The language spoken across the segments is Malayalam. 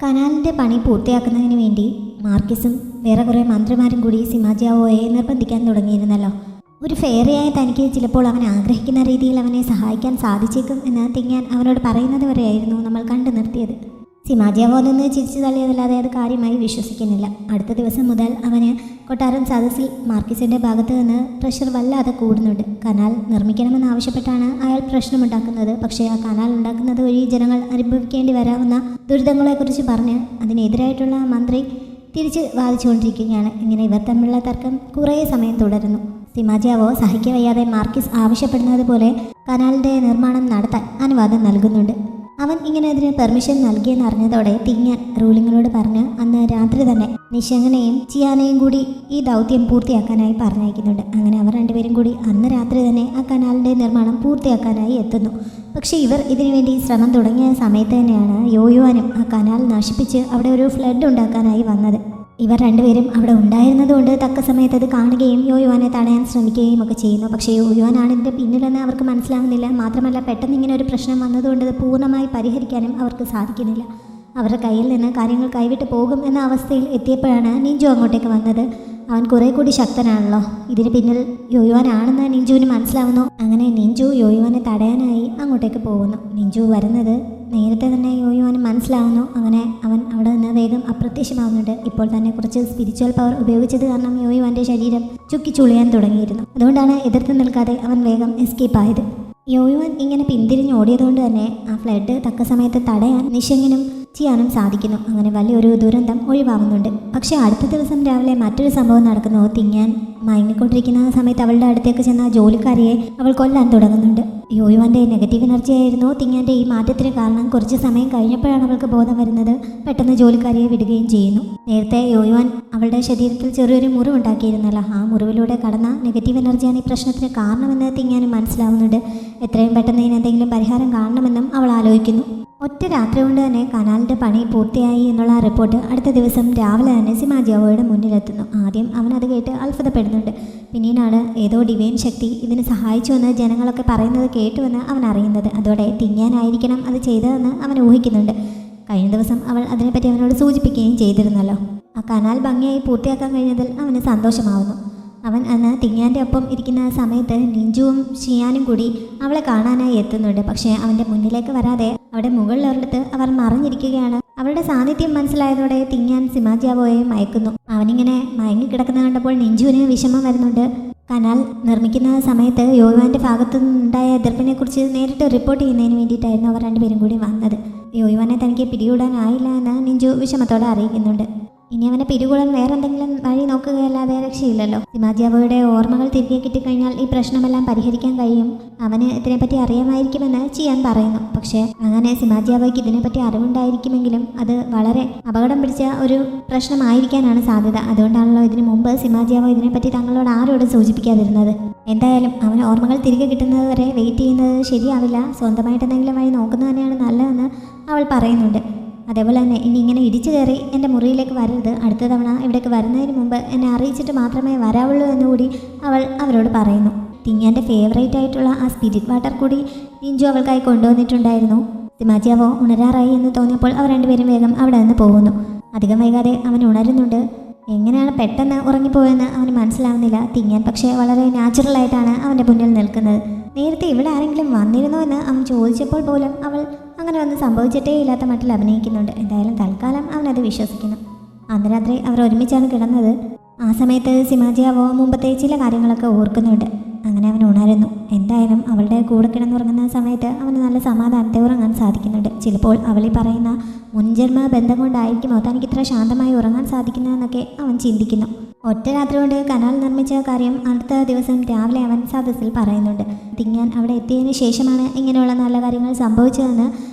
കനാലിൻ്റെ പണി പൂർത്തിയാക്കുന്നതിന് വേണ്ടി മാർക്കിസും വേറെ കുറേ മന്ത്രിമാരും കൂടി സിമാജിയാവോയെ നിർബന്ധിക്കാൻ തുടങ്ങിയിരുന്നല്ലോ. ഒരു ഫെയറിയായ തനിക്ക് ചിലപ്പോൾ അവൻ ആഗ്രഹിക്കുന്ന രീതിയിൽ അവനെ സഹായിക്കാൻ സാധിച്ചേക്കും എന്ന് തിങ്ങാൻ അവനോട് പറയുന്നത് വരെയായിരുന്നു നമ്മൾ കണ്ടു നിർത്തിയത്. സിമാജിയാവോ നിന്ന് ചിരിച്ചു തള്ളിയതല്ലാതെ അത് കാര്യമായി വിശ്വസിക്കുന്നില്ല. അടുത്ത ദിവസം മുതൽ അവന് കൊട്ടാരം സദസ്സിൽ മാർക്കിസിൻ്റെ ഭാഗത്ത് നിന്ന് പ്രഷർ വല്ലാതെ കൂടുന്നുണ്ട്. കനാൽ നിർമ്മിക്കണമെന്നാവശ്യപ്പെട്ടാണ് അയാൾ പ്രശ്നമുണ്ടാക്കുന്നത്. പക്ഷേ ആ കനാൽ ഉണ്ടാക്കുന്നത് വഴി ജനങ്ങൾ അനുഭവിക്കേണ്ടി വരാവുന്ന ദുരിതങ്ങളെക്കുറിച്ച് പറഞ്ഞ് അതിനെതിരായിട്ടുള്ള മന്ത്രി തിരിച്ച് വാദിച്ചുകൊണ്ടിരിക്കുകയാണ്. ഇങ്ങനെ ഇവർ തമ്മിലുള്ള തർക്കം കുറേ സമയം തുടരുന്നു. സിമാജിയാവോ സഹിക്കവയ്യാതെ മാർക്കിസ് ആവശ്യപ്പെടുന്നത് പോലെ കനാലിൻ്റെ നിർമ്മാണം നടത്താൻ അനുവാദം നൽകുന്നുണ്ട്. അവൻ ഇങ്ങനെ അതിന് പെർമിഷൻ നൽകിയെന്നറിഞ്ഞതോടെ തിങ്ങാൻ റൂളിങ്ങിനോട് പറഞ്ഞ് അന്ന് രാത്രി തന്നെ നിശങ്കനെയും ചിയാനെയും കൂടി ഈ ദൗത്യം പൂർത്തിയാക്കാനായി പറഞ്ഞയക്കുന്നുണ്ട്. അങ്ങനെ അവർ രണ്ടുപേരും കൂടി അന്ന് രാത്രി തന്നെ ആ കനാലിൻ്റെ നിർമ്മാണം പൂർത്തിയാക്കാനായി എത്തുന്നു. പക്ഷേ ഇവർ ഇതിനുവേണ്ടി ശ്രമം തുടങ്ങിയ സമയത്ത് തന്നെയാണ് യോയുവാനും ആ കനാൽ നശിപ്പിച്ച് അവിടെ ഒരു ഫ്ലഡ് ഉണ്ടാക്കാനായി വന്നത്. ഇവർ രണ്ടുപേരും അവിടെ ഉണ്ടായിരുന്നതുകൊണ്ട് തക്ക സമയത്ത് അത് കാണുകയും യോയുവാനെ തടയാൻ ശ്രമിക്കുകയും ഒക്കെ ചെയ്യുന്നു. പക്ഷേ യോയുവാനാണ് ഇതിൻ്റെ പിന്നിലെന്ന് അവർക്ക് മനസ്സിലാവുന്നില്ല. മാത്രമല്ല പെട്ടെന്ന് ഇങ്ങനെ ഒരു പ്രശ്നം വന്നതുകൊണ്ട് അത് പൂർണ്ണമായി പരിഹരിക്കാനും അവർക്ക് സാധിക്കുന്നില്ല. അവരുടെ കയ്യിൽ നിന്ന് കാര്യങ്ങൾ കൈവിട്ട് പോകും എന്ന അവസ്ഥയിൽ എത്തിയപ്പോഴാണ് നിഞ്ചു അങ്ങോട്ടേക്ക് വന്നത്. അവൻ കുറേ കൂടി ശക്തനാണല്ലോ. ഇതിന് പിന്നിൽ യോയുവാനാണെന്ന് നിഞ്ചുവിന് മനസ്സിലാവുന്നു. അങ്ങനെ നിഞ്ചു യോയുവാനെ തടയാനായി അങ്ങോട്ടേക്ക് പോകുന്നു. നിഞ്ചു വരുന്നത് നേരത്തെ തന്നെ യോയുവാന് മനസ്സിലാവുന്നു. അങ്ങനെ അവൻ അവിടെ നിന്ന് വേഗം അപ്രത്യക്ഷമാവുന്നുണ്ട്. ഇപ്പോൾ തന്നെ കുറച്ച് സ്പിരിച്വൽ പവർ ഉപയോഗിച്ചത് കാരണം യോയുവാൻ്റെ ശരീരം ചുക്കിച്ചുളിയാൻ തുടങ്ങിയിരുന്നു. അതുകൊണ്ടാണ് എതിർത്ത് നിൽക്കാതെ അവൻ വേഗം എസ്കേപ്പ് ആയത്. യോയുവാൻ ഇങ്ങനെ പിന്തിരിഞ്ഞ് ഓടിയതുകൊണ്ട് തന്നെ ആ ഫ്ലഡ് തക്ക സമയത്ത് തടയാൻ നിശങ്ങിനും ചെയ്യാനും സാധിക്കുന്നു. അങ്ങനെ വലിയൊരു ദുരന്തം ഒഴിവാകുന്നുണ്ട്. പക്ഷേ അടുത്ത ദിവസം രാവിലെ മറ്റൊരു സംഭവം നടക്കുന്നു. തിങ്ങാൻ മയങ്ങിക്കൊണ്ടിരിക്കുന്ന സമയത്ത് അവളുടെ അടുത്തേക്ക് ചെന്ന ജോലിക്കാരിയെ അവൾ കൊല്ലാൻ തുടങ്ങുന്നുണ്ട്. യോയുവാൻ്റെ നെഗറ്റീവ് എനർജി ആയിരുന്നു തിങ്ങാൻ്റെ ഈ മാറ്റത്തിന് കാരണം. കുറച്ച് സമയം കഴിഞ്ഞപ്പോഴാണ് അവൾക്ക് ബോധം വരുന്നത്. പെട്ടെന്ന് ജോലിക്കാരിയെ വിടുകയും ചെയ്യുന്നു. നേരത്തെ യോയുവാൻ അവളുടെ ശരീരത്തിൽ ചെറിയൊരു മുറിവുണ്ടാക്കിയിരുന്നല്ലോ. ആ മുറിവിലൂടെ കടന്ന നെഗറ്റീവ് എനർജിയാണ് ഈ പ്രശ്നത്തിന് കാരണമെന്ന് തിങ്ങാനും മനസ്സിലാവുന്നുണ്ട്. എത്രയും പെട്ടെന്ന് ഇതിനെന്തെങ്കിലും പരിഹാരം കാണണമെന്നും അവൾ ആലോചിക്കുന്നു. ഒറ്റ രാത്രി കൊണ്ട് തന്നെ കനാലിൻ്റെ പണി പൂർത്തിയായി എന്നുള്ള റിപ്പോർട്ട് അടുത്ത ദിവസം രാവിലെ തന്നെ സിമാജിയാവോയുടെ മുന്നിലെത്തുന്നു. ആദ്യം അവൻ അത് കേട്ട് അത്ഭുതപ്പെടുന്നുണ്ട്. പിന്നീടാണ് ഏതോ ഡിവൈൻ ശക്തി ഇതിന് സഹായിച്ചുവെന്ന് ജനങ്ങളൊക്കെ പറയുന്നത് കേട്ടുവെന്ന് അവൻ അറിയുന്നത്. അതോടെ തിങ്ങാനായിരിക്കണം അത് ചെയ്തതെന്ന് അവൻ ഊഹിക്കുന്നുണ്ട്. കഴിഞ്ഞ ദിവസം അവൾ അതിനെപ്പറ്റി അവനോട് സൂചിപ്പിക്കുകയും ചെയ്തിരുന്നല്ലോ. ആ കനാൽ ഭംഗിയായി പൂർത്തിയാക്കാൻ കഴിഞ്ഞതിൽ അവന് സന്തോഷമാവുന്നു. അവൻ അന്ന് തിങ്ങാൻ്റെ ഒപ്പം ഇരിക്കുന്ന സമയത്ത് നിഞ്ചുവും ഷിയാനും കൂടി അവളെ കാണാനായി എത്തുന്നുണ്ട്. പക്ഷേ അവൻ്റെ മുന്നിലേക്ക് വരാതെ അവിടെ മുകളിലൊരിടത്ത് അവർ മറിഞ്ഞിരിക്കുകയാണ്. അവരുടെ സാന്നിധ്യം മനസ്സിലായതോടെ തിങ്ങാൻ സിമാജിയാവോയെ മയക്കുന്നു. അവനിങ്ങനെ മയങ്ങിക്കിടക്കുന്ന കണ്ടപ്പോൾ നിഞ്ചുവിന് വിഷമം വരുന്നുണ്ട്. കനാൽ നിർമ്മിക്കുന്ന സമയത്ത് യോയുവാൻ്റെ ഭാഗത്തു നിന്നുണ്ടായ എതിർപ്പിനെക്കുറിച്ച് നേരിട്ട് റിപ്പോർട്ട് ചെയ്യുന്നതിന് വേണ്ടിയിട്ടായിരുന്നു അവർ രണ്ടുപേരും കൂടി വന്നത്. യോയുവാനെ തനിക്ക് പിടികൂടാനായില്ല എന്ന് നിഞ്ചു വിഷമത്തോടെ അറിയിക്കുന്നുണ്ട്. ഇനി അവനെ പിടികൂടാൻ വേറെ എന്തെങ്കിലും വഴി നോക്കുകയല്ലാതെ രക്ഷയില്ലല്ലോ. സിമാജിയാവോയുടെ ഓർമ്മകൾ തിരികെ കിട്ടിക്കഴിഞ്ഞാൽ ഈ പ്രശ്നമെല്ലാം പരിഹരിക്കാൻ കഴിയും. അവന് ഇതിനെപ്പറ്റി അറിയാമായിരിക്കുമെന്ന് ചിയാൻ പറയുന്നു. പക്ഷേ അങ്ങനെ സിമാജിയാവോയ്ക്ക് ഇതിനെപ്പറ്റി അറിവുണ്ടായിരിക്കുമെങ്കിലും അത് വളരെ അപകടം പിടിച്ച ഒരു പ്രശ്നമായിരിക്കാനാണ് സാധ്യത. അതുകൊണ്ടാണല്ലോ ഇതിനു മുമ്പ് സിമാജിയാവോ ഇതിനെപ്പറ്റി തങ്ങളോട് ആരോടും സൂചിപ്പിക്കാതിരുന്നത്. എന്തായാലും അവന് ഓർമ്മകൾ തിരികെ കിട്ടുന്നത് വരെ വെയിറ്റ് ചെയ്യുന്നത് ശരിയാവില്ല. സ്വന്തമായിട്ട് എന്തെങ്കിലും വഴി നോക്കുന്നത് തന്നെയാണ് നല്ലതെന്ന് അവൾ പറയുന്നുണ്ട്. അതേപോലെ തന്നെ ഇനി ഇങ്ങനെ ഇടിച്ചു കയറി എൻ്റെ മുറിയിലേക്ക് വരരുത്. അടുത്ത തവണ ഇവിടേക്ക് വരുന്നതിന് മുമ്പ് എന്നെ അറിയിച്ചിട്ട് മാത്രമേ വരാവുള്ളൂ എന്നുകൂടി അവൾ അവരോട് പറയുന്നു. തിങ്ങാൻ്റെ ഫേവറേറ്റ് ആയിട്ടുള്ള ആ സ്പിരിറ്റ് വാട്ടർ കൂടി നിഞ്ചു അവൾക്കായി കൊണ്ടുവന്നിട്ടുണ്ടായിരുന്നു. സിമാജിയാവോ ഉണരാറായി എന്ന് തോന്നിയപ്പോൾ അവർ രണ്ടുപേരും വേഗം അവിടെ നിന്ന് പോകുന്നു. അധികം വൈകാതെ അവൻ ഉണരുന്നുണ്ട്. എങ്ങനെയാണ് പെട്ടെന്ന് ഉറങ്ങിപ്പോയെന്ന് അവന് മനസ്സിലാവുന്നില്ല. തിങ്ങാൻ പക്ഷേ വളരെ നാച്ചുറലായിട്ടാണ് അവൻ്റെ മുന്നിൽ നിൽക്കുന്നത്. നേരത്തെ ഇവിടെ ആരെങ്കിലും വന്നിരുന്നോ എന്ന് അവൻ ചോദിച്ചപ്പോൾ പോലും അവൾ അങ്ങനെ ഒന്നും സംഭവിച്ചിട്ടേ ഇല്ലാത്ത മട്ടിൽ അഭിനയിക്കുന്നുണ്ട്. എന്തായാലും തൽക്കാലം അവനത് വിശ്വസിക്കുന്നു. അന്ന് രാത്രി അവർ ഒരുമിച്ചാണ് കിടന്നത്. ആ സമയത്ത് സിമാജിയാവോ മുമ്പത്തെ ചില കാര്യങ്ങളൊക്കെ ഓർക്കുന്നുണ്ട്. അങ്ങനെ അവൻ ഉണരുന്നു. എന്തായാലും അവളുടെ കൂടെ കിടന്നുറങ്ങുന്ന സമയത്ത് അവന് നല്ല സമാധാനത്തെ ഉറങ്ങാൻ സാധിക്കുന്നുണ്ട്. ചിലപ്പോൾ അവളി പറയുന്ന മുൻജന്മ ബന്ധം കൊണ്ടായിരിക്കുമോ തനിക്ക് ഇത്ര ശാന്തമായി ഉറങ്ങാൻ സാധിക്കുന്നതെന്നൊക്കെ അവൻ ചിന്തിക്കുന്നു. ഒറ്റ രാത്രി കൊണ്ട് കനാൽ നിർമ്മിച്ച കാര്യം അടുത്ത ദിവസം രാവിലെ അവൻ സദസ്സിൽ പറയുന്നുണ്ട്. തിങ്ങാൻ അവിടെ എത്തിയതിന് ശേഷമാണ് ഇങ്ങനെയുള്ള നല്ല കാര്യങ്ങൾ സംഭവിച്ചതെന്ന്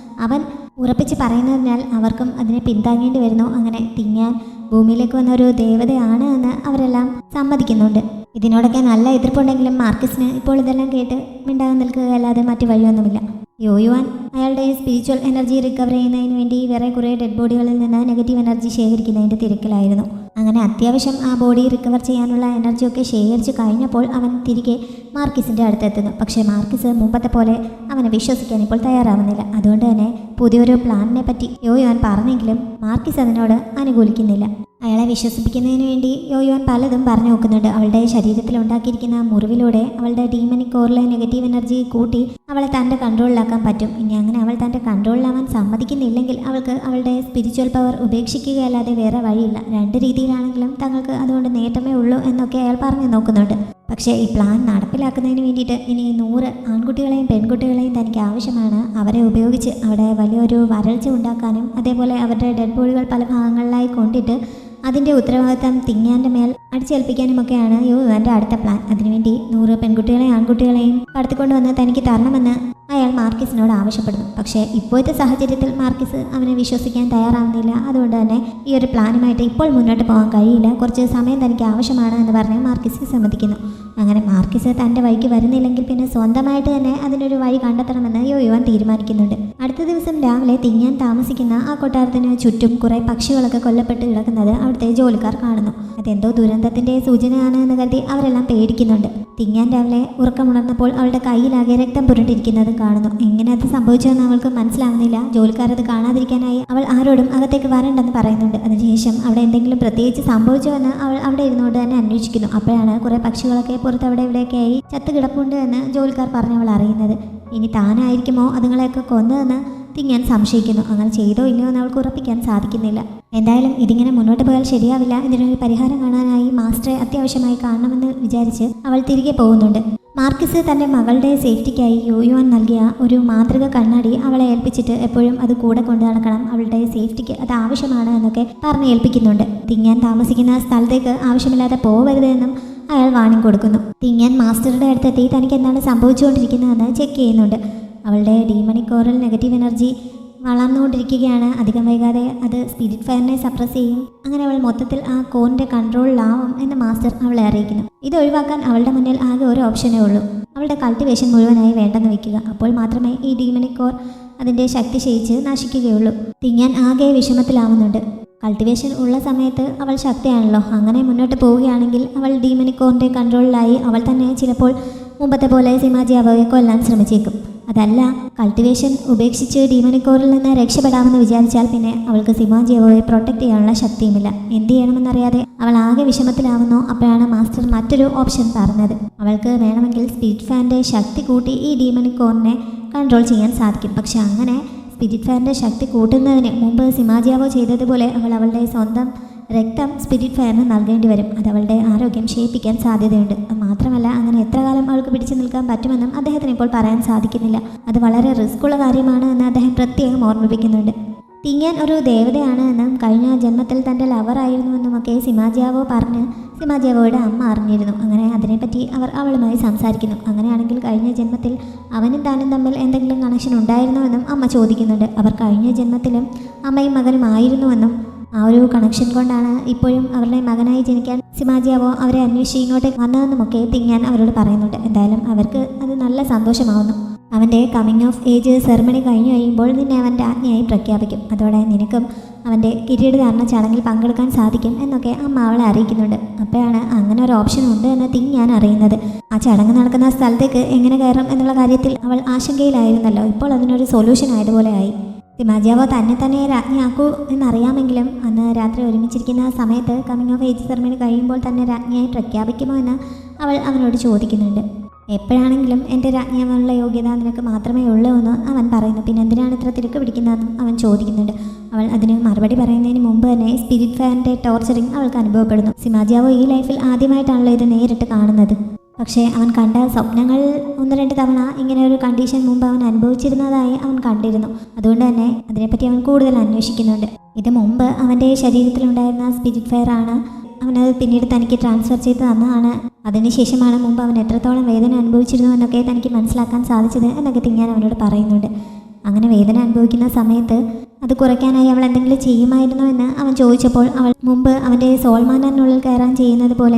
അവൻ ഉറപ്പിച്ച് പറയുന്നതിനാൽ അവർക്കും അതിനെ പിന്താങ്ങേണ്ടി വരുന്നു. അങ്ങനെ തിങ്ങാൻ ഭൂമിയിലേക്ക് വന്ന ഒരു ദേവതയാണ് എന്ന് അവരെല്ലാം സമ്മതിക്കുന്നുണ്ട്. ഇതിനോടൊക്കെ നല്ല എതിർപ്പുണ്ടെങ്കിലും മാർക്കിസിന് ഇപ്പോൾ ഇതെല്ലാം കേട്ട് മിണ്ടാതെ നിൽക്കുകയല്ലാതെ മറ്റു വഴിയൊന്നുമില്ല. യോയുവാൻ അയാളുടെ സ്പിരിച്വൽ എനർജി റിക്കവർ ചെയ്യുന്നതിന് വേണ്ടി വേറെ കുറേ ഡെഡ് ബോഡികളിൽ നിന്ന് നെഗറ്റീവ് എനർജി ശേഖരിക്കുന്നതിൻ്റെ തിരക്കിലായിരുന്നു. അങ്ങനെ അത്യാവശ്യം ആ ബോഡി റിക്കവർ ചെയ്യാനുള്ള എനർജിയൊക്കെ ശേഖരിച്ചു കഴിഞ്ഞപ്പോൾ അവൻ തിരികെ മാർക്കിസിൻ്റെ അടുത്തെത്തുന്നു. പക്ഷേ മാർക്കിസ് മുമ്പത്തെ പോലെ അവനെ വിശ്വസിക്കാൻ ഇപ്പോൾ തയ്യാറാവുന്നില്ല. അതുകൊണ്ട് തന്നെ പുതിയൊരു പ്ലാനിനെ പറ്റി യോയുവാൻ പറഞ്ഞെങ്കിലും മാർക്കിസ് അതിനോട് അനുകൂലിക്കുന്നില്ല. അയാളെ വിശ്വസിപ്പിക്കുന്നതിന് വേണ്ടി യോയുവാൻ പലതും പറഞ്ഞു നോക്കുന്നുണ്ട്. അവളുടെ ശരീരത്തിൽ ഉണ്ടാക്കിയിരിക്കുന്ന മുറിവിലൂടെ അവളുടെ ഡീമനിക് കോറിലെ നെഗറ്റീവ് എനർജി കൂട്ടി അവളെ തൻ്റെ കൺട്രോളിലാക്കാൻ പറ്റും. ഇനി അങ്ങനെ അവൾ തൻ്റെ കൺട്രോളിലാവാൻ സമ്മതിക്കുന്നില്ലെങ്കിൽ അവൾക്ക് അവളുടെ സ്പിരിച്വൽ പവർ ഉപേക്ഷിക്കുകയല്ലാതെ വേറെ വഴിയില്ല. രണ്ട് രീതിയിലാണെങ്കിലും തങ്ങൾക്ക് അതുകൊണ്ട് നേട്ടമേ ഉള്ളൂ എന്നൊക്കെ അയാൾ പറഞ്ഞു നോക്കുന്നുണ്ട്. പക്ഷേ ഈ പ്ലാൻ നടപ്പിലാക്കുന്നതിന് വേണ്ടിയിട്ട് ഇനി 100 ആൺകുട്ടികളെയും പെൺകുട്ടികളെയും തനിക്ക് ആവശ്യമാണ്. അവരെ ഉപയോഗിച്ച് അവിടെ വലിയൊരു വരൾച്ച ഉണ്ടാക്കാനും അതേപോലെ അവരുടെ ഡെഡ് ബോഡികൾ പല ഭാഗങ്ങളിലായി കൊണ്ടിട്ട് അതിൻ്റെ ഉത്തരവാദിത്തം തിങ്ങാൻ്റെ മേൽ അടിച്ചേൽപ്പിക്കാനുമൊക്കെയാണ് യുവാൻ്റെ അടുത്ത പ്ലാൻ. അതിനുവേണ്ടി 100 പെൺകുട്ടികളെയും ആൺകുട്ടികളെയും കടത്തിക്കൊണ്ടുവന്ന് തനിക്ക് തരണമെന്ന് അയാൾ മാർക്കിസിനോട് ആവശ്യപ്പെടുന്നു. പക്ഷേ ഇപ്പോഴത്തെ സാഹചര്യത്തിൽ മാർക്കിസ് അവനെ വിശ്വസിക്കാൻ തയ്യാറാവുന്നില്ല. അതുകൊണ്ട് തന്നെ ഈ ഒരു പ്ലാനുമായിട്ട് ഇപ്പോൾ മുന്നോട്ട് പോകാൻ കഴിയില്ല, കുറച്ച് സമയം തനിക്ക് ആവശ്യമാണ് എന്ന് പറഞ്ഞ് മാർക്കിസ് സമ്മതിക്കുന്നു. അങ്ങനെ മാർക്കിസ് തൻ്റെ വഴിക്ക് വരുന്നില്ലെങ്കിൽ പിന്നെ സ്വന്തമായിട്ട് തന്നെ അതിനൊരു വഴി കണ്ടെത്തണമെന്ന് യുവാൻ തീരുമാനിക്കുന്നുണ്ട്. അടുത്ത ദിവസം രാവിലെ തിങ്ങാൻ താമസിക്കുന്ന ആ കൊട്ടാരത്തിന് ചുറ്റും കുറേ പക്ഷികളൊക്കെ കൊല്ലപ്പെട്ട് കിടക്കുന്നത് അവിടുത്തെ ജോലിക്കാർ കാണുന്നു. അതെന്തോ ദുരന്തത്തിൻ്റെ സൂചനയാണ് എന്ന് കരുതി അവരെല്ലാം പേടിക്കുന്നുണ്ട്. തിങ്ങാൻ രാവിലെ ഉറക്കമുണർന്നപ്പോൾ അവളുടെ കയ്യിലാകെ രക്തം പുരണ്ടിരിക്കുന്നത് കാണുന്നു. എങ്ങനെ അത് സംഭവിച്ചതെന്ന് അവൾക്ക് മനസ്സിലാവുന്നില്ല. ജോലിക്കാരത് കാണാതിരിക്കാനായി അവൾ ആരോടും അകത്തേക്ക് വരണ്ടെന്ന് പറയുന്നുണ്ട്. അതിനുശേഷം അവിടെ എന്തെങ്കിലും പ്രത്യേകിച്ച് സംഭവിച്ചോ എന്ന് അവൾ അവിടെ ഇരുന്നുകൊണ്ട് തന്നെ അന്വേഷിക്കുന്നു. അപ്പോഴാണ് കുറേ പക്ഷികളൊക്കെ പുറത്ത് അവിടെ ഇവിടെയൊക്കെയായി ചത്ത് കിടപ്പുണ്ട് എന്ന് ജോലിക്കാർ പറഞ്ഞവൾ അറിയുന്നത്. ഇനി താനായിരിക്കുമോ അതുങ്ങളെയൊക്കെ കൊന്നതെന്ന് തിങ്ങാൻ സംശയിക്കുന്നു. അങ്ങനെ ചെയ്തോ ഇല്ലയോ എന്ന് അവൾക്ക് ഉറപ്പിക്കാൻ സാധിക്കുന്നില്ല. എന്തായാലും ഇതിങ്ങനെ മുന്നോട്ട് പോയാൽ ശരിയാവില്ല. ഇതിനൊരു പരിഹാരം കാണാനായി മാസ്റ്ററെ അത്യാവശ്യമായി കാണണമെന്ന് വിചാരിച്ച് അവൾ തിരികെ പോകുന്നുണ്ട്. മാർക്കിസ് തൻ്റെ മകളുടെ സേഫ്റ്റിക്കായി യോയുവാൻ നൽകിയ ഒരു മാതൃക കണ്ണാടി അവളെ ഏൽപ്പിച്ചിട്ട് എപ്പോഴും അത് കൂടെ കൊണ്ടു നടക്കണം, അവളുടെ സേഫ്റ്റിക്ക് അത് ആവശ്യമാണ് എന്നൊക്കെ പറഞ്ഞ് ഏൽപ്പിക്കുന്നുണ്ട്. തിങ്ങാൻ താമസിക്കുന്ന സ്ഥലത്തേക്ക് ആവശ്യമില്ലാതെ പോവരുതെന്നും അയാൾ വാണിംഗ് കൊടുക്കുന്നു. തിങ്ങാൻ മാസ്റ്ററുടെ അടുത്തെത്തി തനിക്ക് എന്താണ് സംഭവിച്ചുകൊണ്ടിരിക്കുന്നതെന്ന് ചെക്ക് ചെയ്യുന്നുണ്ട്. അവളുടെ ഡീമണിക് കോറൽ നെഗറ്റീവ് എനർജി വളർന്നുകൊണ്ടിരിക്കുകയാണ്. അധികം വൈകാതെ അത് സ്പിരിറ്റ് ഫയറിനെ സപ്രസ് ചെയ്യും. അങ്ങനെ അവൾ മൊത്തത്തിൽ ആ കോറിൻ്റെ കൺട്രോളിലാവും എന്ന് മാസ്റ്റർ അവളെ അറിയിക്കുന്നു. ഇത് ഒഴിവാക്കാൻ അവളുടെ മുന്നിൽ ആകെ ഒരു ഓപ്ഷനേ ഉള്ളൂ, അവളുടെ കൾട്ടിവേഷൻ മുഴുവനായി വേണ്ടെന്ന് വയ്ക്കുക. അപ്പോൾ മാത്രമേ ഈ ഡീമണിക് കോർ അതിൻ്റെ ശക്തി ക്ഷയിച്ച് നശിക്കുകയുള്ളൂ. തിങ്ങാൻ ആകെ വിഷമത്തിലാവുന്നുണ്ട്. കൾട്ടിവേഷൻ ഉള്ള സമയത്ത് അവൾ ശക്തിയാണല്ലോ. അങ്ങനെ മുന്നോട്ട് പോവുകയാണെങ്കിൽ അവൾ ഡീമണിക് കോറിൻ്റെ കൺട്രോളിലായി അവൾ തന്നെ ചിലപ്പോൾ മുമ്പത്തെ പോലെ സിമാജിയാവോയെ കൊല്ലാൻ ശ്രമിച്ചേക്കും. അതല്ല, കൾട്ടിവേഷൻ ഉപേക്ഷിച്ച് ഡീമണിക് കോറിൽ നിന്ന് രക്ഷപ്പെടാമെന്ന് വിചാരിച്ചാൽ പിന്നെ അവൾക്ക് സിമാജിയാവോയെ പ്രൊട്ടക്റ്റ് ചെയ്യാനുള്ള ശക്തിയുമില്ല. എന്ത് ചെയ്യണമെന്നറിയാതെ അവൾ ആകെ വിഷമത്തിലാവുന്നു. അപ്പോഴാണ് മാസ്റ്റർ മറ്റൊരു ഓപ്ഷൻ പറഞ്ഞത്. അവൾക്ക് വേണമെങ്കിൽ സ്പിരിറ്റ് ഫാൻ്റെ ശക്തി കൂട്ടി ഈ ഡീമണിക് കോറിനെ കൺട്രോൾ ചെയ്യാൻ സാധിക്കും. പക്ഷെ അങ്ങനെ സ്പിരിറ്റ് ഫയറിൻ്റെ ശക്തി കൂട്ടുന്നതിന് മുമ്പ് സിമാജിയാവോ ചെയ്തതുപോലെ അവൾ അവളുടെ സ്വന്തം രക്തം സ്പിരിറ്റ് ഫയറിന് നൽകേണ്ടി വരും. അത് അവളുടെ ആരോഗ്യം ക്ഷയിപ്പിക്കാൻ സാധ്യതയുണ്ട്. മാത്രമല്ല അങ്ങനെ എത്ര കാലം അവൾക്ക് പിടിച്ചു നിൽക്കാൻ പറ്റുമെന്നും അദ്ദേഹത്തിന് ഇപ്പോൾ പറയാൻ സാധിക്കുന്നില്ല. അത് വളരെ റിസ്ക്കുള്ള കാര്യമാണ് എന്ന് അദ്ദേഹം പ്രത്യേകം ഓർമ്മിപ്പിക്കുന്നുണ്ട്. തിങ്ങാൻ ഒരു ദേവതയാണ് എന്നും കഴിഞ്ഞ ജന്മത്തിൽ തൻ്റെ ലവറായിരുന്നുവെന്നുമൊക്കെ സിമാജിയാവോ പറഞ്ഞ് സിമാജിയാവോയുടെ അമ്മ അറിഞ്ഞിരുന്നു. അങ്ങനെ അതിനെപ്പറ്റി അവർ അവളുമായി സംസാരിക്കുന്നു. അങ്ങനെയാണെങ്കിൽ കഴിഞ്ഞ ജന്മത്തിൽ അവനും താനും തമ്മിൽ എന്തെങ്കിലും കണക്ഷൻ ഉണ്ടായിരുന്നുവെന്നും അമ്മ ചോദിക്കുന്നുണ്ട്. അവർ കഴിഞ്ഞ ജന്മത്തിലും അമ്മയും മകനും ആയിരുന്നുവെന്നും ആ ഒരു കണക്ഷൻ കൊണ്ടാണ് ഇപ്പോഴും അവരുടെ മകനായി ജനിക്കാൻ സിമാജിയാവോ അവരെ അന്വേഷിച്ച് ഇങ്ങോട്ടേക്ക് വന്നതെന്നുമൊക്കെ തിങ്ങാൻ അവരോട് പറയുന്നുണ്ട്. എന്തായാലും അവർക്ക് അത് നല്ല സന്തോഷമാവുന്നു. അവൻ്റെ കമ്മിങ് ഓഫ് ഏജ് സെറിമണി കഴിഞ്ഞു കഴിയുമ്പോൾ നിന്നെ അവൻ രാജ്ഞിയായി പ്രഖ്യാപിക്കും. അതോടെ നിനക്കും അവൻ്റെ കിരീടധാരണ ചടങ്ങിൽ പങ്കെടുക്കാൻ സാധിക്കും എന്നൊക്കെ അമ്മ അവളെ അറിയിക്കുന്നുണ്ട്. അപ്പോഴാണ് അങ്ങനെ ഒരു ഓപ്ഷൻ ഉണ്ട് എന്ന് തിങ്ങാൻ അറിയുന്നത്. ആ ചടങ്ങ് നടക്കുന്ന സ്ഥലത്തേക്ക് എങ്ങനെ കയറും എന്നുള്ള കാര്യത്തിൽ അവൾ ആശങ്കയിലായിരുന്നല്ലോ. ഇപ്പോൾ അതിനൊരു സൊല്യൂഷൻ ആയതുപോലെ ആയി. സിമാജിയാവോ തന്നെ രാജ്ഞിയാക്കൂ എന്നറിയാമെങ്കിലും അന്ന് രാത്രി ഒരുമിച്ചിരിക്കുന്ന സമയത്ത് കമ്മിങ് ഓഫ് ഏജ് സെറിമണി കഴിയുമ്പോൾ തന്നെ രാജ്ഞിയായി പ്രഖ്യാപിക്കുമോ എന്ന് അവൾ അവനോട് ചോദിക്കുന്നുണ്ട്. എപ്പോഴാണെങ്കിലും എൻ്റെ രാജ്ഞിയാവാനുള്ള യോഗ്യത നിനക്ക് മാത്രമേ ഉള്ളൂ എന്ന് അവൻ പറയുന്നു. പിന്നെ എന്തിനാണ് ഇത്ര തിരക്ക് പിടിക്കുന്നതെന്നും അവൻ ചോദിക്കുന്നുണ്ട്. അവൾ അതിന് മറുപടി പറയുന്നതിന് മുമ്പ് തന്നെ സ്പിരിറ്റ് ഫയറിൻ്റെ ടോർച്ചറിങ് അവൾക്ക് അനുഭവപ്പെടുന്നു. സിമാജിയാവോ ഈ ലൈഫിൽ ആദ്യമായിട്ടാണല്ലോ ഇത് നേരിട്ട് കാണുന്നത്. പക്ഷേ അവൻ കണ്ട സ്വപ്നങ്ങൾ 1-2 തവണ ഇങ്ങനെ ഒരു കണ്ടീഷൻ മുമ്പ് അവൻ അനുഭവിച്ചിരുന്നതായി അവൻ കണ്ടിരുന്നു. അതുകൊണ്ട് തന്നെ അതിനെപ്പറ്റി അവൻ കൂടുതൽ അന്വേഷിക്കുന്നുണ്ട്. ഇത് മുമ്പ് അവൻ്റെ ശരീരത്തിലുണ്ടായിരുന്ന സ്പിരിറ്റ് ഫയർ ആണ്. അവനത് പിന്നീട് തനിക്ക് ട്രാൻസ്ഫർ ചെയ്ത് തന്നതാണ്. അതിനുശേഷമാണ് മുമ്പ് അവൻ എത്രത്തോളം വേദന അനുഭവിച്ചിരുന്നു എന്നൊക്കെ തനിക്ക് മനസ്സിലാക്കാൻ സാധിച്ചത് എന്നൊക്കെ തിങ്ങാൻ അവനോട് പറയുന്നുണ്ട്. അങ്ങനെ വേദന അനുഭവിക്കുന്ന സമയത്ത് അത് കുറയ്ക്കാനായി അവൾ എന്തെങ്കിലും ചെയ്യുമായിരുന്നോ എന്ന് അവൻ ചോദിച്ചപ്പോൾ അവൾ മുമ്പ് അവൻ്റെ സോൾമാനറിനുള്ളിൽ കയറാൻ ചെയ്യുന്നത് പോലെ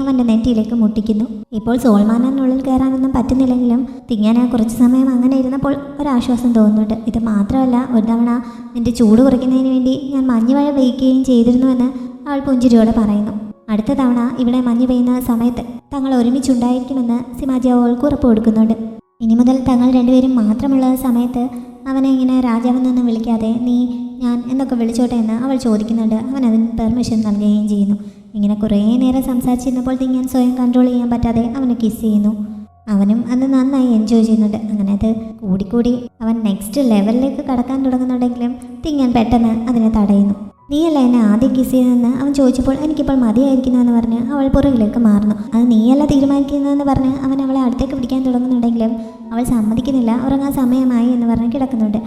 അവൻ്റെ നെറ്റിയിലേക്ക് മുട്ടിക്കുന്നു. ഇപ്പോൾ സോൾമാനറിനുള്ളിൽ കയറാനൊന്നും പറ്റുന്നില്ലെങ്കിലും തിങ്ങാൻ കുറച്ച് സമയം അങ്ങനെ ഇരുന്നപ്പോൾ ഒരാശ്വാസം തോന്നുന്നുണ്ട്. ഇത് മാത്രമല്ല, ഒരു തവണ നിൻ്റെ ചൂട് കുറയ്ക്കുന്നതിന് വേണ്ടി ഞാൻ മഞ്ഞുമഴ പെയ്യുകയും ചെയ്തിരുന്നുവെന്ന് അവൾ പുഞ്ചിരിയോടെ പറയുന്നു. അടുത്ത തവണ ഇവിടെ മഞ്ഞ് പെയ്യുന്ന സമയത്ത് തങ്ങൾ ഒരുമിച്ചുണ്ടായിരിക്കുമെന്ന് സിമാജിയാവോ അവൾക്ക് ഉറപ്പ് കൊടുക്കുന്നുണ്ട്. ഇനി മുതൽ തങ്ങൾ രണ്ടുപേരും മാത്രമുള്ള സമയത്ത് അവനെ ഇങ്ങനെ രാജാവെന്നൊന്നും വിളിക്കാതെ നീ ഞാൻ എന്നൊക്കെ വിളിച്ചോട്ടെ എന്ന് അവൾ ചോദിക്കുന്നുണ്ട്. അവൻ അതിന് പെർമിഷൻ നൽകുകയും ചെയ്യുന്നു. ഇങ്ങനെ കുറേ നേരം സംസാരിച്ചിരുന്നപ്പോൾ തിങ്ങാൻ സ്വയം കൺട്രോൾ ചെയ്യാൻ പറ്റാതെ അവന് കിസ് ചെയ്യുന്നു. അവനും അത് നന്നായി എൻജോയ് ചെയ്യുന്നുണ്ട്. അങ്ങനെ അത് കൂടിക്കൂടി അവൻ നെക്സ്റ്റ് ലെവലിലേക്ക് കടക്കാൻ തുടങ്ങുന്നുണ്ടെങ്കിലും തിങ്ങാൻ പെട്ടെന്ന് അതിനെ തടയുന്നു. നീയല്ല എന്നെ ആദ്യം കിസ് ചെയ്തതെന്ന് അവൻ ചോദിച്ചപ്പോൾ എനിക്കിപ്പോൾ മതിയായിരിക്കുന്നു പറഞ്ഞ് അവൾ പുറകിലേക്ക് മാറുന്നു. അത് നീയല്ല തീരുമാനിക്കുന്നതെന്ന് പറഞ്ഞ് അവൻ അവളെ അടുത്തേക്ക് പിടിക്കാൻ തുടങ്ങുന്നുണ്ടെങ്കിലും അവൾ സമ്മതിക്കുന്നില്ല. ഉറങ്ങാൻ സമയമായി എന്ന് പറഞ്ഞ് കിടക്കുന്നുണ്ട്.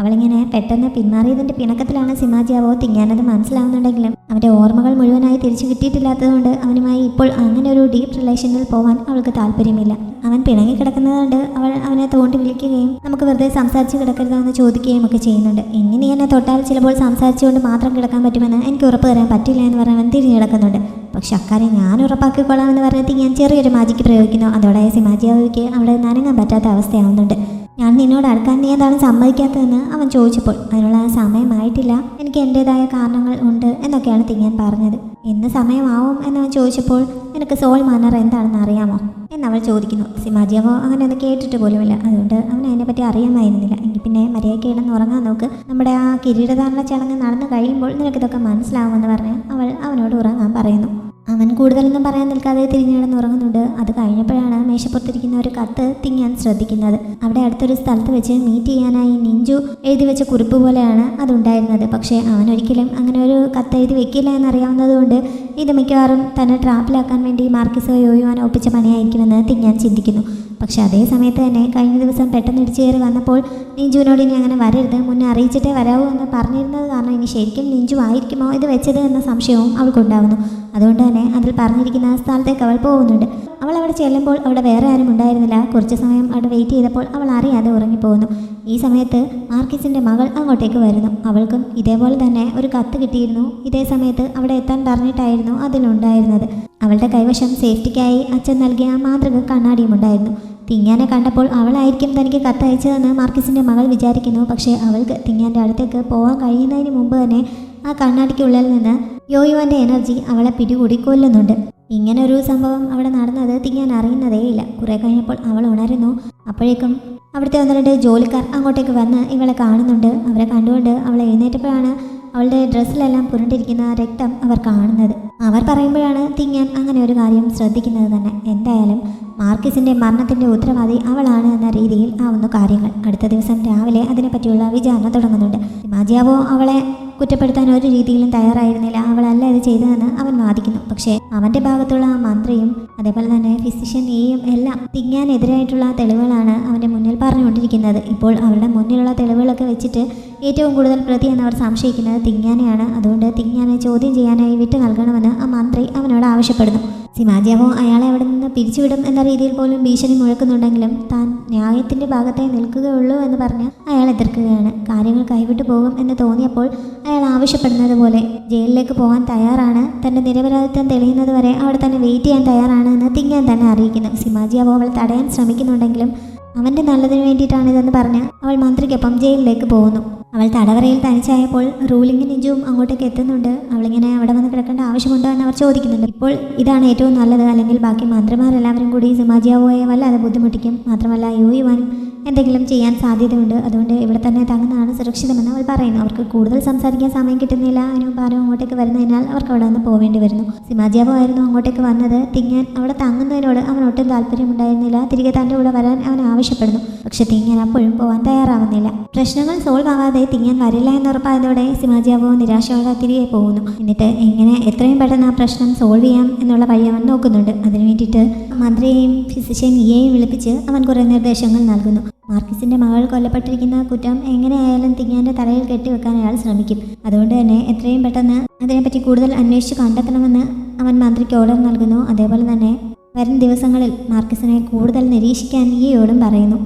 അവളിങ്ങനെ പെട്ടെന്ന് പിന്മാറിയതിൻ്റെ പിണക്കത്തിലാണ് സിമാജിയാവോ. തിങ്ങാനത് മനസ്സിലാവുന്നുണ്ടെങ്കിലും അവൻ്റെ ഓർമ്മകൾ മുഴുവനായി തിരിച്ചു കിട്ടിയിട്ടില്ലാത്തതുകൊണ്ട് അവനുമായി ഇപ്പോൾ അങ്ങനെ ഒരു ഡീപ്പ് റിലേഷനിൽ പോകാൻ അവൾക്ക് താല്പര്യമില്ല. അവൻ പിണങ്ങിക്കിടക്കുന്നതുകൊണ്ട് അവൾ അവനെ തോണ്ടി വിളിക്കുകയും നമുക്ക് വെറുതെ സംസാരിച്ച് കിടക്കരുതെന്ന് ചോദിക്കുകയും ഒക്കെ ചെയ്യുന്നുണ്ട്. ഇനി നീ എന്നെ തൊട്ടാൽ ചിലപ്പോൾ സംസാരിച്ചുകൊണ്ട് മാത്രം കിടക്കാൻ പറ്റുമെന്ന് എനിക്ക് ഉറപ്പ് തരാൻ പറ്റില്ല എന്ന് പറഞ്ഞ് അവൻ തിരിഞ്ഞു കിടക്കുന്നുണ്ട്. പക്ഷെ അക്കാര്യം ഞാൻ ഉറപ്പാക്കിക്കൊള്ളാം എന്ന് പറഞ്ഞിട്ട് ഞാൻ ചെറിയൊരു മാജിക്ക് പ്രയോഗിക്കുന്നു. അതോടെ സിമാജിയാവോയ്ക്ക് അവിടെ നനങ്ങാൻ പറ്റാത്ത അവസ്ഥയാവുന്നുണ്ട്. ഞാൻ നിന്നോട് അടുക്കാൻ നീ എന്താണ് സമ്മതിക്കാത്തതെന്ന് അവൻ ചോദിച്ചപ്പോൾ അതിനുള്ള സമയമായിട്ടില്ല, എനിക്ക് എൻ്റേതായ കാരണങ്ങൾ ഉണ്ട് എന്നൊക്കെയാണ് തിങ്ങാൻ പറഞ്ഞത്. എന്ന് സമയമാവും എന്നവൻ ചോദിച്ചപ്പോൾ നിനക്ക് സോൾ മാനർ എന്താണെന്ന് അറിയാമോ എന്നവൾ ചോദിക്കുന്നു. സിമാജിയാവോ അങ്ങനെ ഒന്ന് കേട്ടിട്ട് പോലുമില്ല. അതുകൊണ്ട് അവൻ അതിനെപ്പറ്റി അറിയാമായിരുന്നില്ല. എങ്കിൽ പിന്നെ മര്യാദയ്ക്ക് കിടന്ന് ഉറങ്ങാൻ നോക്ക്, നമ്മുടെ ആ കിരീടധാരണ ചടങ്ങ് നടന്നു കഴിയുമ്പോൾ നിനക്കിതൊക്കെ മനസ്സിലാവുമെന്ന് പറഞ്ഞ് അവൾ അവനോട് ഉറങ്ങാൻ പറയുന്നു. അവൻ കൂടുതലൊന്നും പറയാൻ നിൽക്കാതെ തിരിഞ്ഞിടന്ന് ഉറങ്ങുന്നുണ്ട്. അത് കഴിഞ്ഞപ്പോഴാണ് മേശപ്പുറത്തിരിക്കുന്ന ഒരു കത്ത് തിങ്ങാൻ ശ്രദ്ധിക്കുന്നത്. അവിടെ അടുത്തൊരു സ്ഥലത്ത് വെച്ച് മീറ്റ് ചെയ്യാനായി നിഞ്ചു എഴുതി വെച്ച കുറിപ്പ് പോലെയാണ് അതുണ്ടായിരുന്നത്. പക്ഷേ അവൻ ഒരിക്കലും അങ്ങനെ ഒരു കത്ത് എഴുതി വെക്കില്ല എന്നറിയാവുന്നതുകൊണ്ട് ഇത് മിക്കവാറും തന്നെ ട്രാപ്പിലാക്കാൻ വേണ്ടി മാർക്കിസോ യോയുവാനോ ഒപ്പിച്ച പണിയായിരിക്കുമെന്ന് തിങ്ങാൻ ചിന്തിക്കുന്നു. പക്ഷെ അതേ സമയത്ത് തന്നെ കഴിഞ്ഞ ദിവസം പെട്ടെന്ന് ഇടിച്ചു കയറി വന്നപ്പോൾ നിഞ്ചുവിനോട് ഇനി അങ്ങനെ വരരുത്, മുന്നേ അറിയിച്ചിട്ടേ വരാവൂ എന്ന് പറഞ്ഞിരുന്നത് കാരണം ഇനി ശരിക്കും നിഞ്ചു ആയിരിക്കുമോ ഇത് വെച്ചത് എന്ന സംശയവും അവൾക്കുണ്ടാകുന്നു. അതുകൊണ്ട് തന്നെ അതിൽ പറഞ്ഞിരിക്കുന്ന സ്ഥലത്തേക്ക് അവൾ പോകുന്നുണ്ട്. അവൾ അവിടെ ചെല്ലുമ്പോൾ അവിടെ വേറെ ആരും ഉണ്ടായിരുന്നില്ല. കുറച്ച് സമയം അവിടെ വെയിറ്റ് ചെയ്തപ്പോൾ അവൾ അറിയാതെ ഉറങ്ങിപ്പോകുന്നു. ഈ സമയത്ത് മാർക്കിസിൻ്റെ മകൾ അങ്ങോട്ടേക്ക് വരുന്നു. അവൾക്കും ഇതേപോലെ തന്നെ ഒരു കത്ത് കിട്ടിയിരുന്നു. ഇതേ സമയത്ത് അവിടെ എത്താൻ പറഞ്ഞിട്ടായിരുന്നു അതിലുണ്ടായിരുന്നത്. അവളുടെ കൈവശം സേഫ്റ്റിക്കായി അച്ഛൻ നൽകിയ മാതൃക കണ്ണാടിയും ഉണ്ടായിരുന്നു. തിങ്ങാനെ കണ്ടപ്പോൾ അവളായിരിക്കും തനിക്ക് കത്തയച്ചതെന്ന് മാർക്കിസിൻ്റെ മകൾ വിചാരിക്കുന്നു. പക്ഷേ അവൾക്ക് തിങ്ങാൻ്റെ അടുത്തേക്ക് പോകാൻ കഴിയുന്നതിന് മുമ്പ് തന്നെ ആ കണ്ണാടിക്കുള്ളിൽ നിന്ന് യോയുവാൻ്റെ എനർജി അവളെ പിടികൂടി കൊല്ലുന്നുണ്ട്. ഇങ്ങനൊരു സംഭവം അവിടെ നടന്നത് തിങ്ങാൻ അറിയുന്നതേയില്ല. കുറേ കഴിഞ്ഞപ്പോൾ അവൾ ഉണരുന്നു. അപ്പോഴേക്കും അവിടുത്തെ 1-2 ജോലിക്കാർ അങ്ങോട്ടേക്ക് വന്ന് ഇവളെ കാണുന്നുണ്ട്. അവരെ കണ്ടുകൊണ്ട് അവൾ എഴുന്നേറ്റപ്പോഴാണ് അവളുടെ ഡ്രസ്സിലെല്ലാം പുരണ്ടിരിക്കുന്ന രക്തം അവർ കാണുന്നത്. അവർ പറയുമ്പോഴാണ് തിങ്ങാൻ അങ്ങനെ ഒരു കാര്യം ശ്രദ്ധിക്കുന്നത് തന്നെ. എന്തായാലും മാർക്കിസിൻ്റെ മരണത്തിൻ്റെ ഉത്തരവാദി അവളാണ് എന്ന രീതിയിൽ ആവുന്നു കാര്യങ്ങൾ. അടുത്ത ദിവസം രാവിലെ അതിനെപ്പറ്റിയുള്ള വിചാരണ തുടങ്ങുന്നുണ്ട്. സിമാജിയാവോ അവളെ കുറ്റപ്പെടുത്താൻ ഒരു രീതിയിലും തയ്യാറായിരുന്നില്ല. അവളല്ല ഇത് ചെയ്തതെന്ന് അവൻ വാദിക്കുന്നു. പക്ഷേ അവൻ്റെ ഭാഗത്തുള്ള ആ മന്ത്രിയും അതേപോലെ തന്നെ ഫിസിഷ്യൻ എയും എല്ലാം തിങ്ങാനെതിരായിട്ടുള്ള തെളിവുകളാണ് അവൻ്റെ മുന്നിൽ പറഞ്ഞുകൊണ്ടിരിക്കുന്നത്. ഇപ്പോൾ അവരുടെ മുന്നിലുള്ള തെളിവുകളൊക്കെ വെച്ചിട്ട് ഏറ്റവും കൂടുതൽ പ്രതി എന്നവർ സംശയിക്കുന്നത് തിങ്ങാനെയാണ്. അതുകൊണ്ട് തിങ്ങാനെ ചോദ്യം ചെയ്യാനായി വിട്ടു നൽകണമെന്ന് ആ മന്ത്രി അവനോട് ആവശ്യപ്പെടുന്നു. സിമാജിയാവോ അയാളെ അവിടെ നിന്ന് പിരിച്ചുവിടും എന്ന രീതിയിൽ പോലും ഭീഷണി മുഴക്കുന്നുണ്ടെങ്കിലും താൻ ന്യായത്തിൻ്റെ ഭാഗത്തെ നിൽക്കുകയുള്ളൂ എന്ന് പറഞ്ഞ് അയാൾ എതിർക്കുകയാണ്. കാര്യങ്ങൾ കൈവിട്ടു പോകും എന്ന് തോന്നിയപ്പോൾ അയാൾ ആവശ്യപ്പെടുന്നത് പോലെ ജയിലിലേക്ക് പോകാൻ തയ്യാറാണ്, തൻ്റെ നിരപരാധിത്വം തെളിയുന്നത് വരെ അവിടെ തന്നെ വെയിറ്റ് ചെയ്യാൻ തയ്യാറാണ് എന്ന് തിങ്ങാൻ തന്നെ അറിയിക്കുന്നു. സിമാജിയാവോ അവൾ തടയാൻ ശ്രമിക്കുന്നുണ്ടെങ്കിലും അവൻ്റെ നല്ലതിന് വേണ്ടിയിട്ടാണിതെന്ന് പറഞ്ഞ് അവൾ മന്ത്രിക്കൊപ്പം ജയിലിലേക്ക് പോകുന്നു. അവൾ തടവറയിൽ തനിച്ചായപ്പോൾ റൂളിംഗ് നിജുവും അങ്ങോട്ടേക്ക് എത്തുന്നുണ്ട്. അവളിങ്ങനെ അവിടെ വന്ന് കിടക്കേണ്ട ആവശ്യമുണ്ടോ എന്ന് അവർ ചോദിക്കുന്നുണ്ട്. ഇപ്പോൾ ഇതാണ് ഏറ്റവും നല്ലത്, അല്ലെങ്കിൽ ബാക്കി മന്ത്രിമാരെല്ലാവരും കൂടി സിമാജിയാവോയെ വല്ലാതെ ബുദ്ധിമുട്ടിക്കും. മാത്രമല്ല യോയുവാനും എന്തെങ്കിലും ചെയ്യാൻ സാധ്യതയുണ്ട്. അതുകൊണ്ട് ഇവിടെ തന്നെ തങ്ങുന്നതാണ് സുരക്ഷിതമെന്ന് അവൾ പറയുന്നു. അവർക്ക് കൂടുതൽ സംസാരിക്കാൻ സമയം കിട്ടുന്നില്ല. അതിന് ആരും അങ്ങോട്ടേക്ക് വരുന്നതിനാൽ അവർക്ക് അവിടെ നിന്ന് പോവേണ്ടി വരുന്നു. സിമാജിയാവോ ആയിരുന്നു അങ്ങോട്ടേക്ക് വന്നത്. തിങ്ങാൻ അവിടെ തങ്ങുന്നതിനോട് അവൻ ഒട്ടും താല്പര്യമുണ്ടായിരുന്നില്ല. തിരികെ തൻ്റെ കൂടെ വരാൻ അവൻ ആവശ്യപ്പെടുന്നു. പക്ഷെ തിങ്ങാൻ അപ്പോഴും പോകാൻ തയ്യാറാവുന്നില്ല. പ്രശ്നങ്ങൾ സോൾവ് ആവാതെ തിങ്ങാൻ വരില്ല എന്നുറപ്പായതോടെ സിമാജിയാവോ നിരാശയോടെ തിരികെ പോകുന്നു. എന്നിട്ട് എങ്ങനെ എത്രയും പെട്ടെന്ന് ആ പ്രശ്നം സോൾവ് ചെയ്യാം എന്നുള്ള വഴി അവൻ നോക്കുന്നുണ്ട്. അതിനു വേണ്ടിയിട്ട് മന്ത്രിയെയും ഫിസിഷ്യൻ ഇയെയും വിളിപ്പിച്ച് അവൻ കുറേ നിർദ്ദേശങ്ങൾ നൽകുന്നു. മാർക്കിസിൻ്റെ മകൾ കൊല്ലപ്പെട്ടിരിക്കുന്ന കുറ്റം എങ്ങനെയായാലും തിങ്ങാൻ്റെ തലയിൽ കെട്ടിവെക്കാൻ അയാൾ ശ്രമിക്കും. അതുകൊണ്ട് തന്നെ എത്രയും പെട്ടെന്ന് അതിനെപ്പറ്റി കൂടുതൽ അന്വേഷിച്ച് കണ്ടെത്തണമെന്ന് അവൻ മന്ത്രിക്ക് ഓർഡർ നൽകുന്നു. അതേപോലെ തന്നെ വരും ദിവസങ്ങളിൽ മാർക്കിസിനെ കൂടുതൽ നിരീക്ഷിക്കാൻ ഇയോടും പറയുന്നു.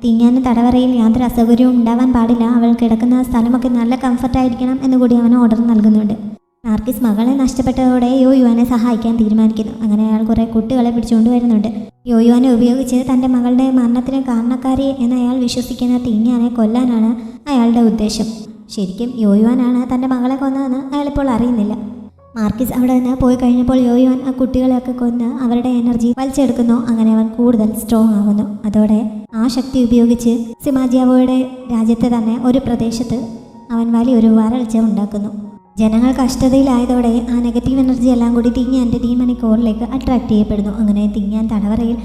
തിങ്ങാന് തടവറയിൽ യാതൊരു അസൗകര്യവും ഉണ്ടാവാൻ പാടില്ല. അവൾ കിടക്കുന്ന സ്ഥലമൊക്കെ നല്ല കംഫർട്ടായിരിക്കണം എന്നുകൂടി അവൻ ഓർഡർ നൽകുന്നുണ്ട്. മാർക്കിസ് മകളെ നഷ്ടപ്പെട്ടതോടെ യോയുവാനെ സഹായിക്കാൻ തീരുമാനിക്കുന്നു. അങ്ങനെ അയാൾ കുറേ കുട്ടികളെ പിടിച്ചുകൊണ്ട് വരുന്നുണ്ട്. യോയുവാനെ ഉപയോഗിച്ച് തൻ്റെ മകളുടെ മരണത്തിന് കാരണക്കാരി എന്ന് അയാൾ വിശ്വസിക്കുന്ന തിങ്ങാനെ കൊല്ലാനാണ് അയാളുടെ ഉദ്ദേശം. ശരിക്കും യോയുവാനാണ് തൻ്റെ മകളെ കൊന്നതെന്ന് അയാളിപ്പോൾ അറിയുന്നില്ല. മാർക്കിസ് അവിടെ നിന്ന് പോയി കഴിഞ്ഞപ്പോൾ യോയുവാൻ ആ കുട്ടികളെയൊക്കെ കൊന്ന് അവരുടെ എനർജി വലിച്ചെടുക്കുന്നു. അങ്ങനെ അവൻ കൂടുതൽ സ്ട്രോങ് ആകുന്നു. അതോടെ ആ ശക്തി ഉപയോഗിച്ച് സിമാജിയാവോയുടെ രാജ്യത്തെ തന്നെ ഒരു പ്രദേശത്ത് അവൻ വലിയൊരു വരൾച്ച ഉണ്ടാക്കുന്നു. ജനങ്ങൾ കഷ്ടതയിലായതോടെ ആ നെഗറ്റീവ് എനർജി എല്ലാം കൂടി തിങ്യാൻ്റെ ഡീമണിക് കോറിലേക്ക് അട്രാക്ട് ചെയ്യപ്പെടുന്നു. അങ്ങനെ തിങ്യാൻ തടവറയിൽ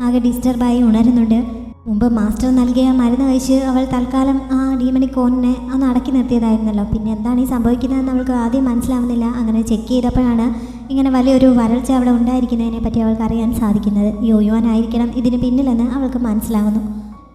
ആകെ ഡിസ്റ്റർബായി ഉണരുന്നുണ്ട്. മുമ്പ് മാസ്റ്റർ നൽകിയ മരുന്ന് കഴിച്ച് അവൾ തൽക്കാലം ആ ഡീമണിക് കോറിനെ ഒന്ന് അടക്കി നിർത്തിയതായിരുന്നല്ലോ. പിന്നെ എന്താണ് ഈ സംഭവിക്കുന്നതെന്ന് അവൾക്ക് ആദ്യം മനസ്സിലാവുന്നില്ല. അങ്ങനെ ചെക്ക് ചെയ്തപ്പോഴാണ് ഇങ്ങനെ വലിയൊരു വരൾച്ച അവിടെ ഉണ്ടായിരിക്കുന്നതിനെ പറ്റി അവൾക്ക് അറിയാൻ സാധിക്കുന്നത്. യോയുവാൻ ആയിരിക്കണം ഇതിന് പിന്നിലെന്ന് അവൾക്ക് മനസ്സിലാവുന്നു.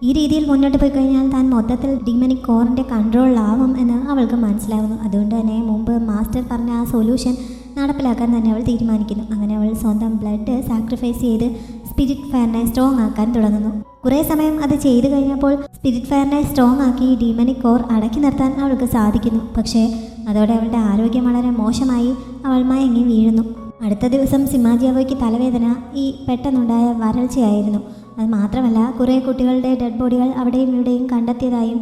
ഈ രീതിയിൽ മുന്നോട്ട് പോയി കഴിഞ്ഞാൽ താൻ മൊത്തത്തിൽ ഡീമണിക് കോറിൻ്റെ കൺട്രോളിലാവും എന്ന് അവൾക്ക് മനസ്സിലാവുന്നു. അതുകൊണ്ട് തന്നെ മുമ്പ് മാസ്റ്റർ പറഞ്ഞ ആ സൊല്യൂഷൻ നടപ്പിലാക്കാൻ തന്നെ അവൾ തീരുമാനിക്കുന്നു. അങ്ങനെ അവൾ സ്വന്തം ബ്ലഡ് സാക്രിഫൈസ് ചെയ്ത് സ്പിരിറ്റ് ഫയറിനെ സ്ട്രോങ് ആക്കാൻ തുടങ്ങുന്നു. കുറേ സമയം അത് ചെയ്തു കഴിഞ്ഞപ്പോൾ സ്പിരിറ്റ് ഫയറിനെ സ്ട്രോങ് ആക്കി ഡീമണിക് കോർ അടക്കി നിർത്താൻ അവൾക്ക് സാധിക്കുന്നു. പക്ഷേ അതോടെ അവളുടെ ആരോഗ്യം വളരെ മോശമായി അവൾ മയങ്ങി വീഴുന്നു. അടുത്ത ദിവസം സിമാജിയാവോയ്ക്ക് തലവേദന ഈ പെട്ടെന്നുണ്ടായ വരൾച്ചയായിരുന്നു. അത് മാത്രമല്ല കുറേ കുട്ടികളുടെ ഡെഡ് ബോഡികൾ അവിടെയും ഇവിടെയും കണ്ടെത്തിയതായും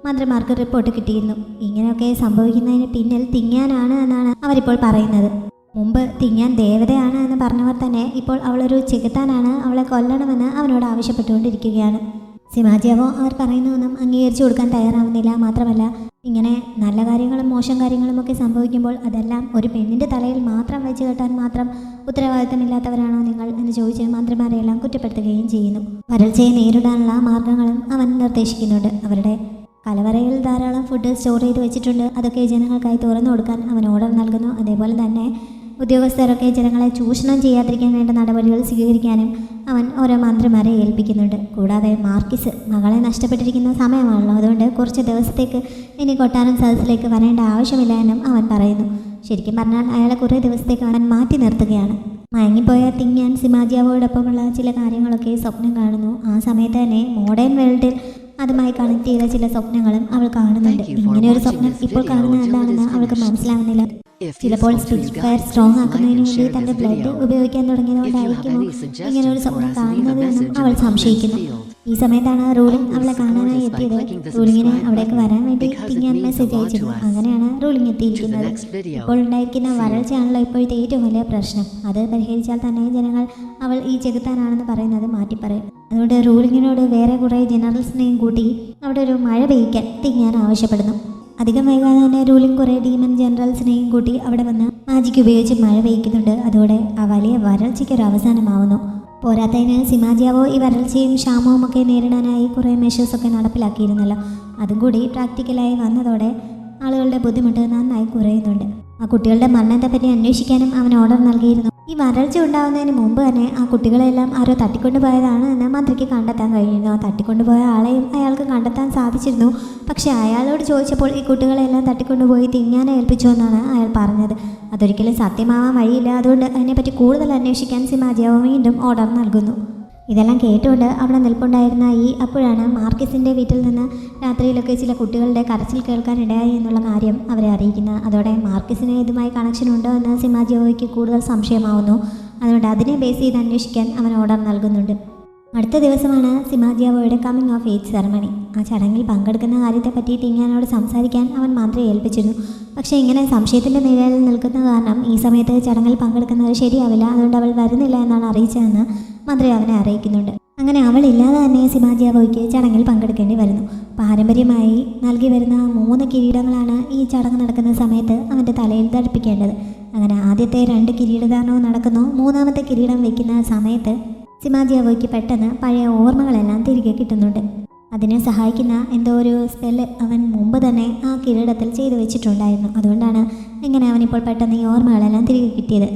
മന്ത്രിമാർക്ക് റിപ്പോർട്ട് കിട്ടിയിരുന്നു. ഇങ്ങനെയൊക്കെ സംഭവിക്കുന്നതിന് പിന്നിൽ തിങ്യാനാണ് എന്നാണ് അവരിപ്പോൾ പറയുന്നത്. മുമ്പ് തിങ്യാൻ ദേവതയാണ് എന്ന് പറഞ്ഞവർ തന്നെ ഇപ്പോൾ അവളൊരു ചെകുത്താനാണ്, അവളെ കൊല്ലണമെന്ന് അവനോട് ആവശ്യപ്പെട്ടുകൊണ്ടിരിക്കുകയാണ്. സിമാജിയാവോ അവർ പറയുന്നതൊന്നും അംഗീകരിച്ചു കൊടുക്കാൻ തയ്യാറാവുന്നില്ല. മാത്രമല്ല ഇങ്ങനെ നല്ല കാര്യങ്ങളും മോശം കാര്യങ്ങളും ഒക്കെ സംഭവിക്കുമ്പോൾ അതെല്ലാം ഒരു പെണ്ണിൻ്റെ തലയിൽ മാത്രം വെച്ച് കെട്ടാൻ മാത്രം ഉത്തരവാദിത്തമില്ലാത്തവരാണോ നിങ്ങൾ എന്ന് ചോദിച്ച് മന്ത്രിമാരെയെല്ലാം കുറ്റപ്പെടുത്തുകയും ചെയ്യുന്നു. വരൾച്ചയെ നേരിടാനുള്ള മാർഗങ്ങളും അവൻ നിർദ്ദേശിക്കുന്നുണ്ട്. അവരുടെ കലവറയിൽ ധാരാളം ഫുഡ് സ്റ്റോർ ചെയ്ത് വെച്ചിട്ടുണ്ട്. അതൊക്കെ ജനങ്ങൾക്കായി തുറന്നു കൊടുക്കാൻ അവൻ ഓർഡർ നൽകുന്നു. അതേപോലെ തന്നെ ഉദ്യോഗസ്ഥരൊക്കെ ജനങ്ങളെ ചൂഷണം ചെയ്യാതിരിക്കാൻ വേണ്ട നടപടികൾ സ്വീകരിക്കാനും അവൻ ഓരോ മന്ത്രിമാരെ ഏൽപ്പിക്കുന്നുണ്ട്. കൂടാതെ മാർക്കിസ് മകളെ നഷ്ടപ്പെട്ടിരിക്കുന്ന സമയമാണല്ലോ, അതുകൊണ്ട് കുറച്ച് ദിവസത്തേക്ക് ഇനി കൊട്ടാരം സദസ്സിലേക്ക് വരേണ്ട ആവശ്യമില്ല എന്നും അവൻ പറയുന്നു. ശരിക്കും പറഞ്ഞാൽ അയാളെ കുറേ ദിവസത്തേക്ക് അവൻ മാറ്റി നിർത്തുകയാണ്. മയങ്ങിപ്പോയ തിങ്യാൻ സിമാജിയാവോടൊപ്പമുള്ള ചില കാര്യങ്ങളൊക്കെ സ്വപ്നം കാണുന്നു. ആ സമയത്ത് തന്നെ മോഡേൺ വേൾഡിൽ അതുമായി കണക്ട് ചെയ്ത ചില സ്വപ്നങ്ങളും അവൾ കാണുന്നുണ്ട്. ഇങ്ങനെ ഒരു സ്വപ്നം ഇപ്പോൾ കാണുന്നത് എന്താണെന്ന് അവൾക്ക് മനസ്സിലാവുന്നില്ല. ചിലപ്പോൾ സ്പിരിറ്റ് ഫയർ സ്ട്രോങ് ആക്കുന്നതിന് വേണ്ടി തൻ്റെ ബ്ലഡ് ഉപയോഗിക്കാൻ തുടങ്ങിയതുകൊണ്ടായിരിക്കുമോ ഇങ്ങനെ ഒരു സ്വപ്നം കാണുന്നത് എന്നും അവൾ സംശയിക്കുന്നു. ഈ സമയത്താണ് റൂളിംഗ് അവളെ കാണാനായി എത്തിയത്. റൂളിങ്ങിന് അവിടേക്ക് വരാൻ വേണ്ടി തിങ്യാൻ മെസ്സേജ് അയച്ചിരുന്നു. അങ്ങനെയാണ് റൂളിംഗ് എത്തിയിരിക്കുന്നത്. ഇപ്പോൾ ഉണ്ടായിരിക്കുന്ന വരൾച്ചയാണല്ലോ ഇപ്പോഴത്തെ ഏറ്റവും വലിയ പ്രശ്നം. അത് പരിഹരിച്ചാൽ തന്നെ ജനങ്ങൾ അവൾ ഈ ചെകുത്താനാണെന്ന് പറയുന്നത് മാറ്റിപ്പറയും. അതുകൊണ്ട് റൂളിങ്ങിനോട് വേറെ കുറേ ജനറൽസിനെയും കൂട്ടി അവിടെ ഒരു മഴ പെയ്യിക്കാൻ തിങ്യാൻ ആവശ്യപ്പെടുന്നു. അധികം വൈകാതെ തന്നെ റൂളിംഗ് കുറേ ഡീമൺ ജനറൽസിനെയും കൂട്ടി അവിടെ വന്ന് മാജിക് ഉപയോഗിച്ച് മഴ പെയ്യിക്കുന്നുണ്ട്. അതോടെ ആ വലിയ വരൾച്ചയ്ക്കൊരു അവസാനമാവുന്നു. പോരാത്തതിന് സിമാജിയാവോ ഈ വരൾച്ചയും ക്ഷാമവും ഒക്കെ നേരിടാനായി കുറേ മെഷേഴ്സൊക്കെ നടപ്പിലാക്കിയിരുന്നല്ലോ. അതും കൂടി പ്രാക്ടിക്കലായി വന്നതോടെ ആളുകളുടെ ബുദ്ധിമുട്ട് നന്നായി കുറയുന്നുണ്ട്. ആ കുട്ടികളുടെ മരണത്തെപ്പറ്റി അന്വേഷിക്കാനും അവൻ ഓർഡർ നൽകിയിരുന്നു. ഈ വരൾച്ച ഉണ്ടാകുന്നതിന് മുമ്പ് തന്നെ ആ കുട്ടികളെല്ലാം ആരോ തട്ടിക്കൊണ്ടുപോയതാണ് എന്ന് മന്ത്രിക്ക് കണ്ടെത്താൻ കഴിഞ്ഞിരുന്നു. ആ തട്ടിക്കൊണ്ടുപോയ ആളെയും അയാൾക്ക് കണ്ടെത്താൻ സാധിച്ചിരുന്നു. പക്ഷേ അയാളോട് ചോദിച്ചപ്പോൾ ഈ കുട്ടികളെല്ലാം തട്ടിക്കൊണ്ടുപോയി തിങ്യാനെ ഏൽപ്പിച്ചു എന്നാണ് അയാൾ പറഞ്ഞത്. അതൊരിക്കലും സത്യമാവാൻ വഴിയില്ല. അതുകൊണ്ട് അതിനെപ്പറ്റി കൂടുതൽ അന്വേഷിക്കാൻ സിമാജിയാവോ വീണ്ടും ഓർഡർ നൽകുന്നു. ഇതെല്ലാം കേട്ടുകൊണ്ട് അവിടെ നിൽപ്പുണ്ടായിരുന്ന അപ്പോഴാണ് മാർക്കിസിൻ്റെ വീട്ടിൽ നിന്ന് രാത്രിയിലൊക്കെ ചില കുട്ടികളുടെ കരച്ചിൽ കേൾക്കാനിടയായി എന്നുള്ള കാര്യം അവരെ അറിയിക്കുന്നത്. അതോടെ മാർക്കിസിന് ഇതുമായി കണക്ഷൻ ഉണ്ടോ എന്ന് സിമാജിയാവോയ്ക്ക് കൂടുതൽ സംശയമാവുന്നു. അതുകൊണ്ട് അതിനെ ബേസ് ചെയ്ത് അന്വേഷിക്കാൻ അവൻ ഓർഡർ നൽകുന്നുണ്ട്. അടുത്ത ദിവസമാണ് സിമാജിയാവോയുടെ കമ്മിങ് ഓഫ് ഏജ് സെറമണി. ആ ചടങ്ങിൽ പങ്കെടുക്കുന്ന കാര്യത്തെപ്പറ്റി തിങ്യാനോട് സംസാരിക്കാൻ അവൻ മന്ത്രിയെ ഏൽപ്പിച്ചിരുന്നു. പക്ഷേ ഇങ്ങനെ സംശയത്തിൻ്റെ നിഴലിൽ നിൽക്കുന്ന കാരണം ഈ സമയത്ത് ചടങ്ങിൽ പങ്കെടുക്കുന്നത് ശരിയാവില്ല. അതുകൊണ്ട് അവൾ വരുന്നില്ല എന്നാണ് അറിയിച്ചതെന്ന് മന്ത്രി അവനെ അറിയിക്കുന്നുണ്ട്. അങ്ങനെ അവൾ ഇല്ലാതെ തന്നെ സിമാജിയാവോയ്ക്ക് ചടങ്ങിൽ പങ്കെടുക്കേണ്ടി വരുന്നു. പാരമ്പര്യമായി നൽകി വരുന്ന 3 കിരീടങ്ങളാണ് ഈ ചടങ്ങ് നടക്കുന്ന സമയത്ത് അവൻ്റെ തലയിൽ ധരിപ്പിക്കേണ്ടത്. അങ്ങനെ ആദ്യത്തെ 2 കിരീടദാനവും നടക്കുന്നു. 3ാമത്തെ കിരീടം വയ്ക്കുന്ന സമയത്ത് സിമാജിയാവോയ്ക്ക് പെട്ടെന്ന് പഴയ ഓർമ്മകളെല്ലാം തിരികെ കിട്ടുന്നുണ്ട്. അതിനെ സഹായിക്കുന്ന എന്തോ ഒരു സ്പെല്ല് അവൻ മുമ്പ് തന്നെ ആ കിരീടത്തിൽ ചെയ്തു വെച്ചിട്ടുണ്ടായിരുന്നു. അതുകൊണ്ടാണ് ഇങ്ങനെ അവനിപ്പോൾ പെട്ടെന്ന് ഈ ഓർമ്മകളെല്ലാം തിരികെ കിട്ടിയത്.